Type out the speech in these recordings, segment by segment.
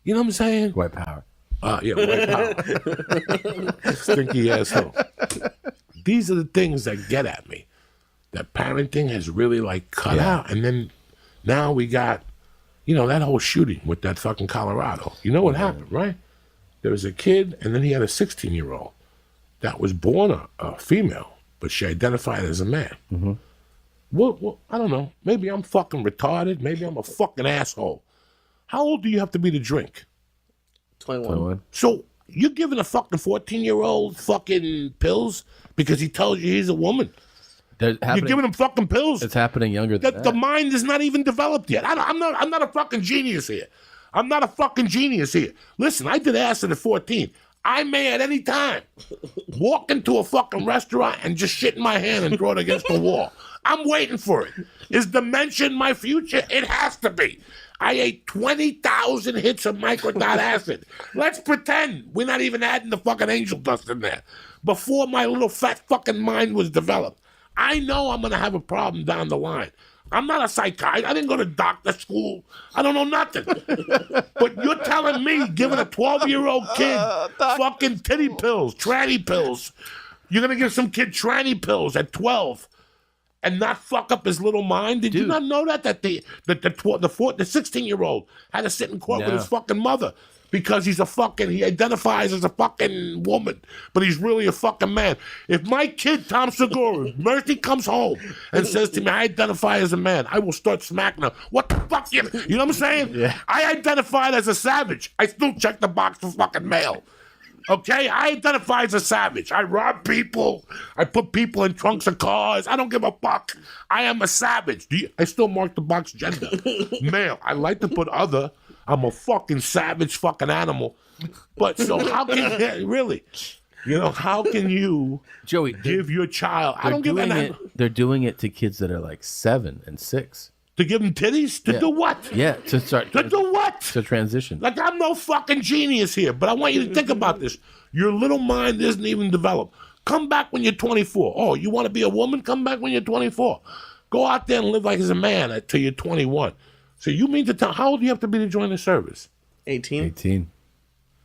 You know what I'm saying? White power. Yeah, white power. Stinky asshole. These are the things that get at me. That parenting has really like cut out. And then now we got, that whole shooting with that fucking Colorado. You know what happened, right? There was a kid, and then he had a 16-year-old that was born a female, but she identified as a man. Mm-hmm. Well, I don't know. Maybe I'm fucking retarded. Maybe I'm a fucking asshole. How old do you have to be to drink? 21. So you're giving a fucking 14-year-old fucking pills because he tells you he's a woman. You're giving him fucking pills. It's happening younger than that. The mind is not even developed yet. I'm not a fucking genius here. I'm not a fucking genius here. Listen, I did acid at 14. I may at any time walk into a fucking restaurant and just shit in my hand and throw it against the wall. I'm waiting for it. Is dementia in my future? It has to be. I ate 20,000 hits of microdot acid. Let's pretend we're not even adding the fucking angel dust in there. Before my little fat fucking mind was developed. I know I'm going to have a problem down the line. I'm not a psychiatrist. I didn't go to doctor school. I don't know nothing. But you're telling me giving a 12-year-old kid fucking titty pills, tranny pills. You're going to give some kid tranny pills at 12 and not fuck up his little mind? Did you not know that the 16-year-old had to sit in court with his fucking mother because he identifies as a fucking woman, but he's really a fucking man. If my kid, Tom Segura, Mercy comes home and says to me, I identify as a man, I will start smacking her. What the fuck? You know what I'm saying? Yeah. I identified as a savage. I still check the box for fucking mail. Okay? I identify as a savage. I rob people. I put people in trunks of cars. I don't give a fuck. I am a savage. I still mark the box gender. Male. I like to put other. I'm a fucking savage fucking animal. But so how can really? How can you, Joey, give your child? I don't give a damn. They're doing it to kids that are like 7 and 6. To give them titties? To do what? Yeah, to start. To do what? To transition. Like, I'm no fucking genius here, but I want you to think about this. Your little mind isn't even developed. Come back when you're 24. Oh, you want to be a woman? Come back when you're 24. Go out there and live like as a man until you're 21. So you mean to tell, how old do you have to be to join the service? 18.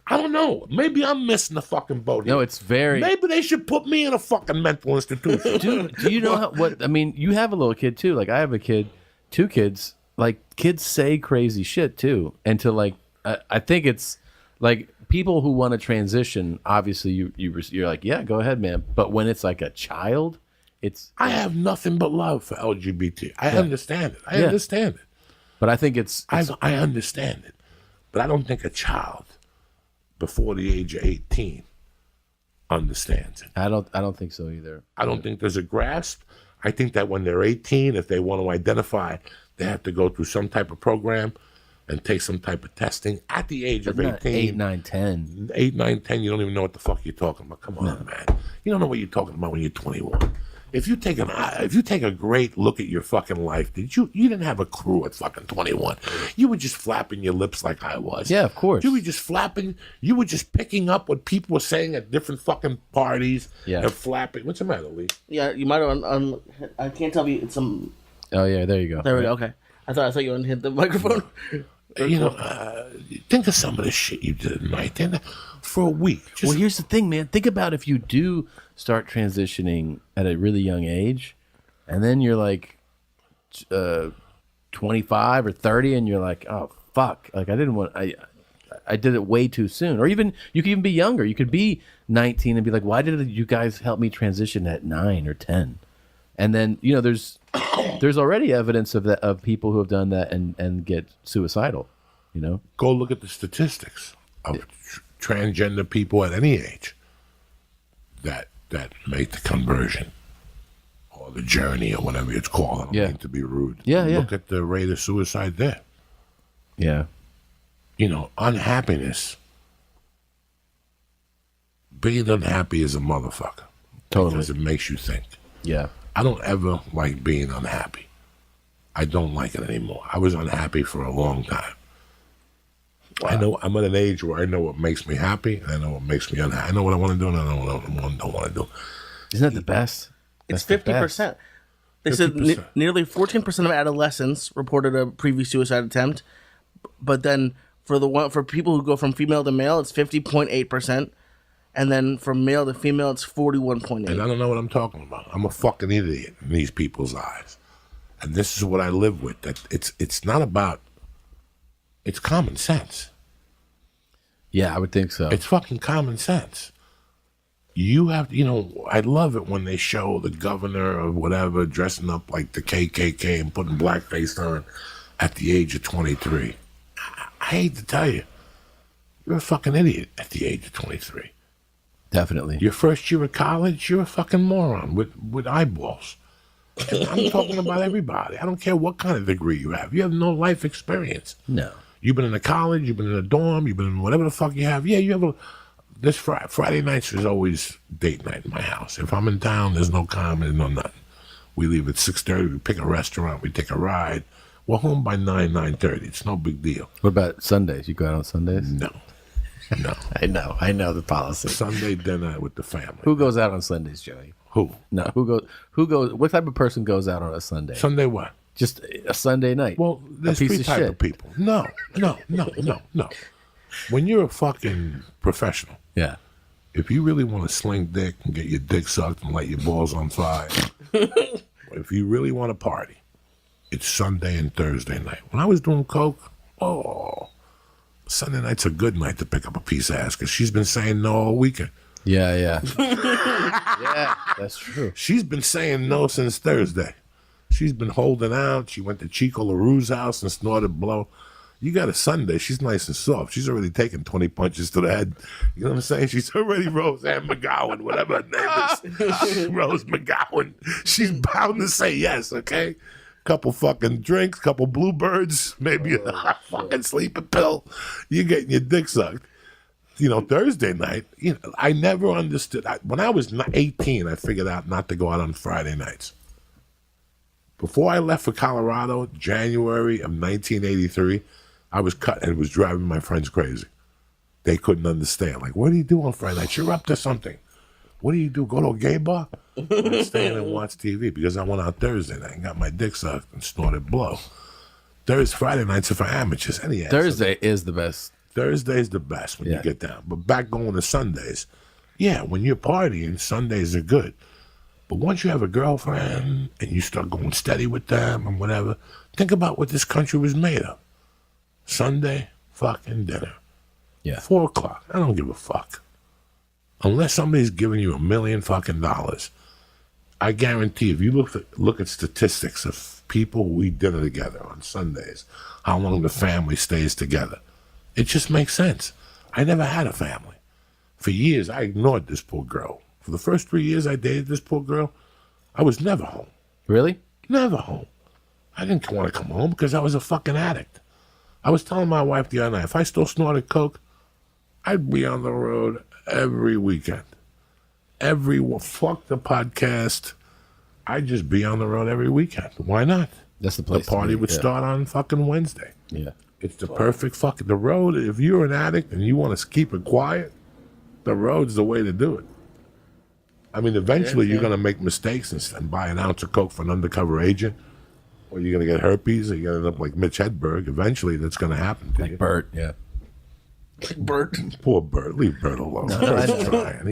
I don't know. Maybe I'm missing the fucking boat here. No, it's very... Maybe they should put me in a fucking mental institution. Dude, do you know you have a little kid too. Like, I have a kid, 2 kids. Like, kids say crazy shit too. And to like, I think it's like people who want to transition, obviously you're like, yeah, go ahead, man. But when it's like a child, I have nothing but love for LGBT. I understand it. I understand it. But I think it's I understand it. But I don't think a child before the age of 18 understands it. I don't think so either. I don't think there's a grasp. I think that when they're 18, if they want to identify, they have to go through some type of program and take some type of testing at the age of 18. 8, 9, 10. 8, 9, 10, you don't even know what the fuck you're talking about. Come on, man. You don't know what you're talking about when you're 21. If you take a great look at your fucking life, you didn't have a clue at fucking 21. You were just flapping your lips like I was. Yeah, of course. You were just flapping. You were just picking up what people were saying at different fucking parties and flapping. What's the matter, Lee? Yeah, you might have. I can't tell you. It's some. Oh yeah, there you go. There we go. Okay, I thought you hit the microphone. Think of some of the shit you did at night. For a week. Well, here's the thing, man. Think about if you do start transitioning at a really young age, and then you're like 25 or 30, and you're like, oh fuck, like I did it way too soon. Or even you could even be younger. You could be 19 and be like, why did you guys help me transition at 9 or 10? And then there's already evidence of that, of people who have done that and get suicidal. Go look at the statistics of transgender people at any age that make the conversion or the journey or whatever it's called. I don't mean to be rude. Look at the rate of suicide there. Yeah. Unhappiness. Being unhappy is a motherfucker. Totally. Because it makes you think. Yeah. I don't ever like being unhappy. I don't like it anymore. I was unhappy for a long time. Wow. I know I'm at an age where I know what makes me happy, and I know what makes me unhappy. I know what I want to do, and I know what I don't want to do. Isn't that the best? It's 50%. They 50%. Said nearly 14% of adolescents reported a previous suicide attempt, but then For people who go from female to male, it's 50.8%, and then from male to female, it's 41.8. And I don't know what I'm talking about. I'm a fucking idiot in these people's eyes, and this is what I live with. That it's not about. It's common sense. Yeah, I would think so. It's fucking common sense. You have, I love it when they show the governor or whatever dressing up like the KKK and putting blackface on at the age of 23. I hate to tell you, you're a fucking idiot at the age of 23. Definitely. Your first year of college, you're a fucking moron with eyeballs. And I'm talking about everybody. I don't care what kind of degree you have. You have no life experience. No. You've been in a college, you've been in a dorm, you've been in whatever the fuck you have. Yeah, you have this Friday nights is always date night in my house. If I'm in town, there's no comedy, no nothing. We leave at 6:30, we pick a restaurant, we take a ride. We're home by 9:30. It's no big deal. What about Sundays? You go out on Sundays? No. I know the policy. Sunday dinner with the family. Who goes out on Sundays, Joey? Who? No, who goes, what type of person goes out on a Sunday? Sunday what? Just a Sunday night. Well, there's piece three of types shit. of people. No. When you're a fucking professional, Yeah. if you really want to sling dick and get your dick sucked and light your balls on fire, if you really want to party, it's Sunday and Thursday night. When I was doing coke, Sunday night's a good night to pick up a piece of ass because she's been saying no all weekend. Yeah. Yeah, that's true. She's been saying no since Thursday. She's been holding out. She went to Chico LaRue's house and snorted blow. You got a Sunday. She's nice and soft. She's already taken 20 punches to the head. You know what I'm saying? She's already Roseanne McGowan, whatever her name is. Rose McGowan. She's bound to say yes, okay? Couple fucking drinks, couple bluebirds, maybe a fucking sleeping pill. You're getting your dick sucked. Thursday night, I never understood. When I was 18, I figured out not to go out on Friday nights. Before I left for Colorado, January of 1983, I was cut and it was driving my friends crazy. They couldn't understand. Like, what do you do on Friday nights? You're up to something. What do you do? Go to a gay bar? I stay in and watch TV because I went out Thursday night and got my dick sucked and snorted blow. Friday nights are for amateurs. Thursday is the best. Thursday's the best when you get down. But back going to Sundays, when you're partying, Sundays are good. But once you have a girlfriend and you start going steady with them and whatever, think about what this country was made of. Sunday fucking dinner. Yeah. 4 o'clock. I don't give a fuck. Unless somebody's giving you $1 million fucking dollars. I guarantee if you look at statistics of people who eat dinner together on Sundays, how long the family stays together, it just makes sense. I never had a family. For years, I ignored this poor girl. For the first 3 years I dated this poor girl, I was never home. Really? Never home. I didn't want to come home because I was a fucking addict. I was telling my wife the other night, if I still snorted coke, I'd be on the road every weekend. Fuck the podcast. I'd just be on the road every weekend. Why not? That's the place. The party would start on fucking Wednesday. Yeah. It's the perfect fucking, the road, if you're an addict and you want to keep it quiet, the road's the way to do it. I mean, eventually you're going to make mistakes and buy an ounce of coke for an undercover agent, or you're going to get herpes, or you're going to end up like Mitch Hedberg. Eventually that's going to happen to you. Bert, yeah. Bert. Poor Bert. Leave Bert alone. Bert's trying.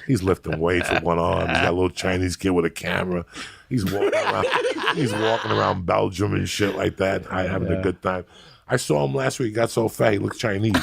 He's lifting weights with one arm. He's got a little Chinese kid with a camera. He's walking around Belgium and shit like that. Having a good time. I saw him last week. He got so fat he looked Chinese.